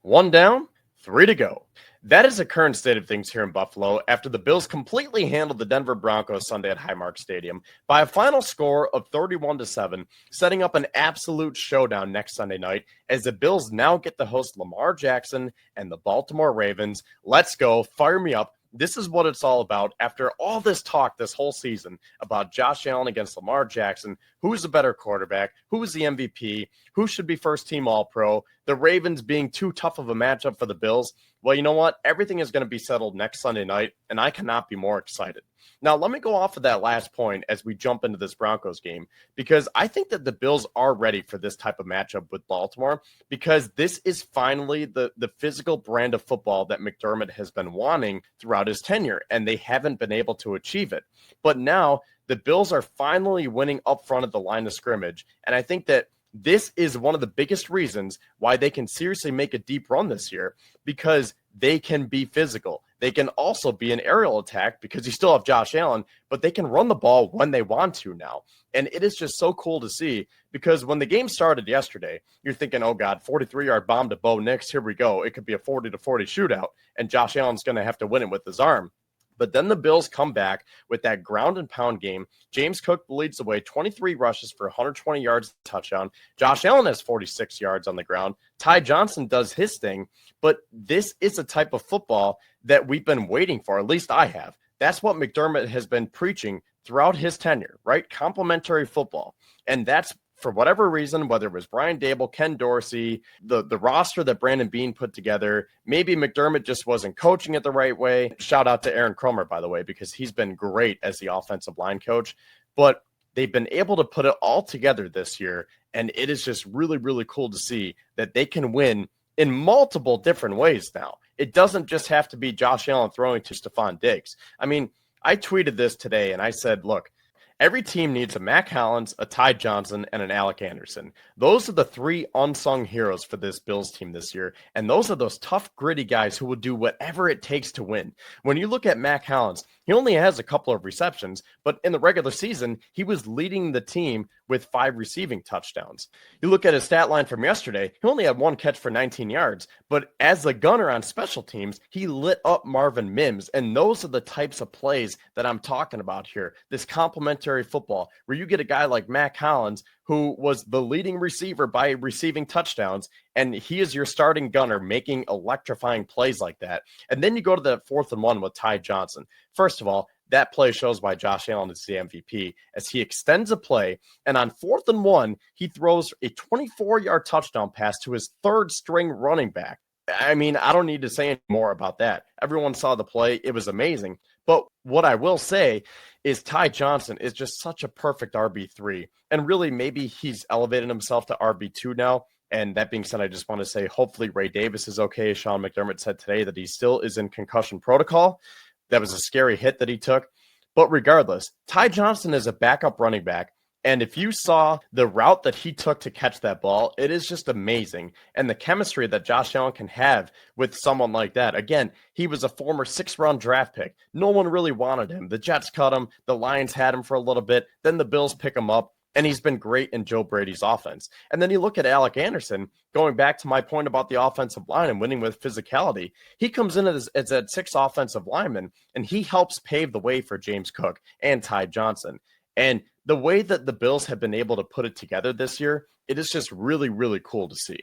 One down, three to go. That is the current state of things here in Buffalo after the Bills completely handled the Denver Broncos Sunday at Highmark Stadium by a final score of 31-7, setting up an absolute showdown next Sunday night as the Bills now get to host Lamar Jackson and the Baltimore Ravens. Let's go. Fire me up. This is what it's all about after all this talk this whole season about Josh Allen against Lamar Jackson. Who's the better quarterback? Who's the MVP? Who should be first team All-Pro? The Ravens being too tough of a matchup for the Bills. Well, you know what? Everything is going to be settled next Sunday night, and I cannot be more excited. Now, let me go off of that last point as we jump into this Broncos game, because I think that the Bills are ready for this type of matchup with Baltimore, because this is finally the physical brand of football that McDermott has been wanting throughout his tenure, and they haven't been able to achieve it. But now the Bills are finally winning up front at the line of scrimmage, and I think that this is one of the biggest reasons why they can seriously make a deep run this year, because they can be physical. They can also be an aerial attack because you still have Josh Allen, but they can run the ball when they want to now. And it is just so cool to see, because when the game started yesterday, you're thinking, oh God, 43-yard bomb to Bo Nix. Here we go. It could be a 40-40 shootout, and Josh Allen's going to have to win it with his arm. But then the Bills come back with that ground and pound game. James Cook leads the way, 23 rushes for 120 yards, touchdown. Josh Allen has 46 yards on the ground. Ty Johnson does his thing. But this is a type of football that we've been waiting for, at least I have. That's what McDermott has been preaching throughout his tenure, right? Complementary football. And that's, for whatever reason, whether it was Brian Dable, Ken Dorsey, the roster that Brandon Beane put together, maybe McDermott just wasn't coaching it the right way. Shout out to Aaron Cromer, by the way, because he's been great as the offensive line coach. But they've been able to put it all together this year, and it is just really, really cool to see that they can win in multiple different ways now. It doesn't just have to be Josh Allen throwing to Stephon Diggs. I mean, I tweeted this today, and I said, look, every team needs a Mac Hollins, a Ty Johnson, and an Alec Anderson. Those are the three unsung heroes for this Bills team this year, and those are those tough, gritty guys who will do whatever it takes to win. When you look at Mac Hollins, he only has a couple of receptions, but in the regular season, he was leading the team with 5 receiving touchdowns. You look at his stat line from yesterday, he only had 1 catch for 19 yards, but as the gunner on special teams, he lit up Marvin Mims, and those are the types of plays that I'm talking about here. This complementary football, where you get a guy like Mac Hollins, who was the leading receiver by receiving touchdowns, and he is your starting gunner making electrifying plays like that. And then you go to the 4th and 1 with Ty Johnson. First of all, that play shows why Josh Allen is the MVP, as he extends a play, and on 4th and 1, he throws a 24-yard touchdown pass to his third-string running back. I mean, I don't need to say any more about that. Everyone saw the play. It was amazing. But what I will say is Ty Johnson is just such a perfect RB3. And really, maybe he's elevated himself to RB2 now. And that being said, I just want to say hopefully Ray Davis is okay. Sean McDermott said today that he still is in concussion protocol. That was a scary hit that he took. But regardless, Ty Johnson is a backup running back. And if you saw the route that he took to catch that ball, it is just amazing. And the chemistry that Josh Allen can have with someone like that. Again, he was a former 6th-round draft pick. No one really wanted him. The Jets cut him. The Lions had him for a little bit. Then the Bills pick him up. And he's been great in Joe Brady's offense. And then you look at Alec Anderson, going back to my point about the offensive line and winning with physicality. He comes in as that 6th offensive lineman, and he helps pave the way for James Cook and Ty Johnson. And the way that the Bills have been able to put it together this year, it is just really, really cool to see.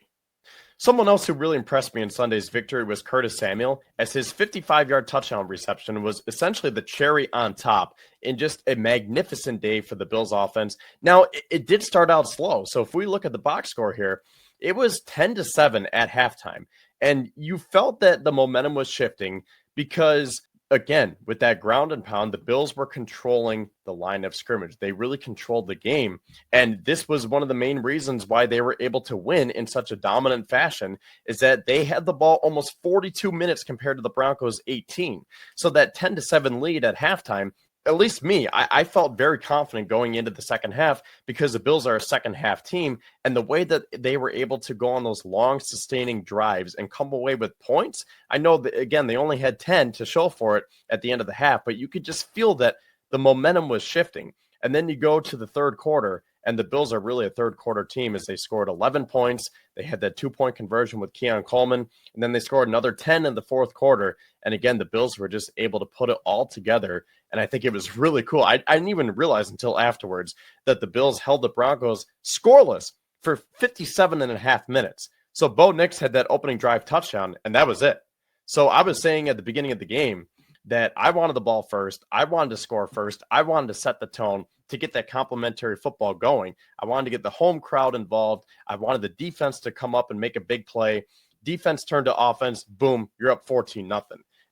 Someone else who really impressed me in Sunday's victory was Curtis Samuel, as his 55-yard touchdown reception was essentially the cherry on top in just a magnificent day for the Bills offense. Now, it did start out slow. So if we look at the box score here, it was 10-7 at halftime. And you felt that the momentum was shifting because, again, with that ground and pound, the Bills were controlling the line of scrimmage. They really controlled the game. And this was one of the main reasons why they were able to win in such a dominant fashion, is that they had the ball almost 42 minutes compared to the Broncos 18. So that 10-7 lead at halftime, at least me, I felt very confident going into the second half because the Bills are a second half team. And the way that they were able to go on those long sustaining drives and come away with points, I know that, again, they only had 10 to show for it at the end of the half, but you could just feel that the momentum was shifting. And then you go to the third quarter And the Bills are really a third quarter team as they scored 11 points. They had that 2-point conversion with Keon Coleman, and then they scored another 10 in the fourth quarter. And again, the Bills were just able to put it all together. And I think it was really cool. I didn't even realize until afterwards that the Bills held the Broncos scoreless for 57 and a half minutes. So Bo Nix had that opening drive touchdown, and that was it. So I was saying at the beginning of the game that I wanted the ball first. I wanted to score first. I wanted to set the tone to get that complimentary football going. I wanted to get the home crowd involved. I wanted the defense to come up and make a big play. Defense turned to offense. Boom, you're up 14-0.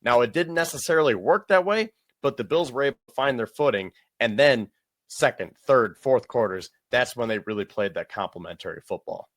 Now, it didn't necessarily work that way, but the Bills were able to find their footing. And then second, third, fourth quarters, that's when they really played that complimentary football.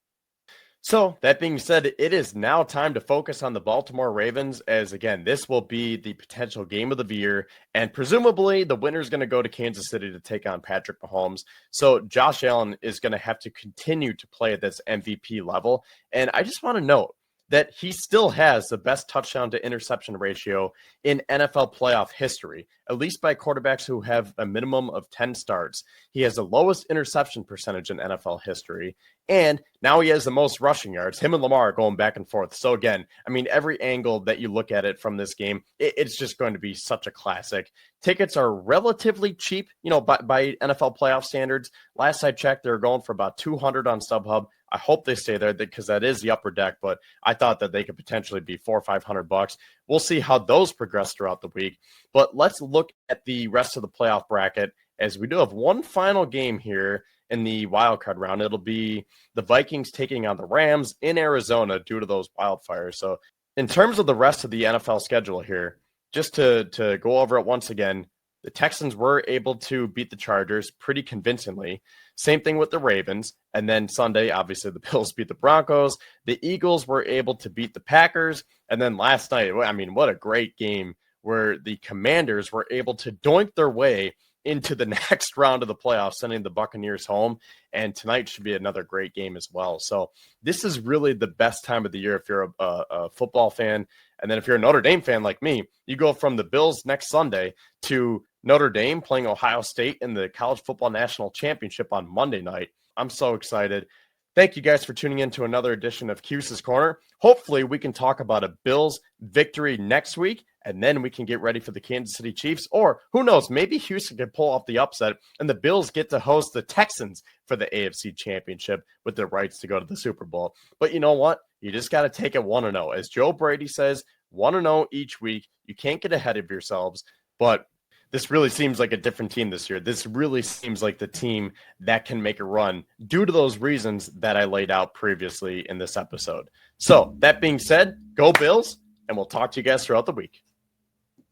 So that being said, it is now time to focus on the Baltimore Ravens as, again, this will be the potential game of the year. And presumably the winner is going to go to Kansas City to take on Patrick Mahomes. So Josh Allen is going to have to continue to play at this MVP level. And I just want to note that he still has the best touchdown to interception ratio in NFL playoff history, at least by quarterbacks who have a minimum of 10 starts. He has the lowest interception percentage in NFL history, and now he has the most rushing yards. Him and Lamar are going back and forth. So again, I mean, every angle that you look at it from this game, it's just going to be such a classic. Tickets are relatively cheap, by NFL playoff standards. Last I checked, they're going for about $200 on StubHub. I hope they stay there because that is the upper deck, but I thought that they could potentially be $400 or $500. We'll see how those progress throughout the week. But let's look at the rest of the playoff bracket as we do have one final game here in the wildcard round. It'll be the Vikings taking on the Rams in Arizona due to those wildfires. So in terms of the rest of the NFL schedule here, just to go over it once again, the Texans were able to beat the Chargers pretty convincingly. Same thing with the Ravens. And then Sunday, obviously, the Bills beat the Broncos. The Eagles were able to beat the Packers. And then last night, I mean, what a great game where the Commanders were able to doink their way into the next round of the playoffs, sending the Buccaneers home. And tonight should be another great game as well. So this is really the best time of the year if you're a football fan. And then if you're a Notre Dame fan like me, you go from the Bills next Sunday to Notre Dame playing Ohio State in the College Football National Championship on Monday night. I'm so excited. Thank you guys for tuning in to another edition of Cuse's Corner. Hopefully we can talk about a Bills victory next week, and then we can get ready for the Kansas City Chiefs. Or who knows, maybe Houston could pull off the upset and the Bills get to host the Texans for the AFC Championship with the rights to go to the Super Bowl. But you know what? You just got to take it 1-0. As Joe Brady says, 1-0 each week. You can't get ahead of yourselves, but this really seems like a different team this year. This really seems like the team that can make a run due to those reasons that I laid out previously in this episode. So that being said, go Bills, and we'll talk to you guys throughout the week.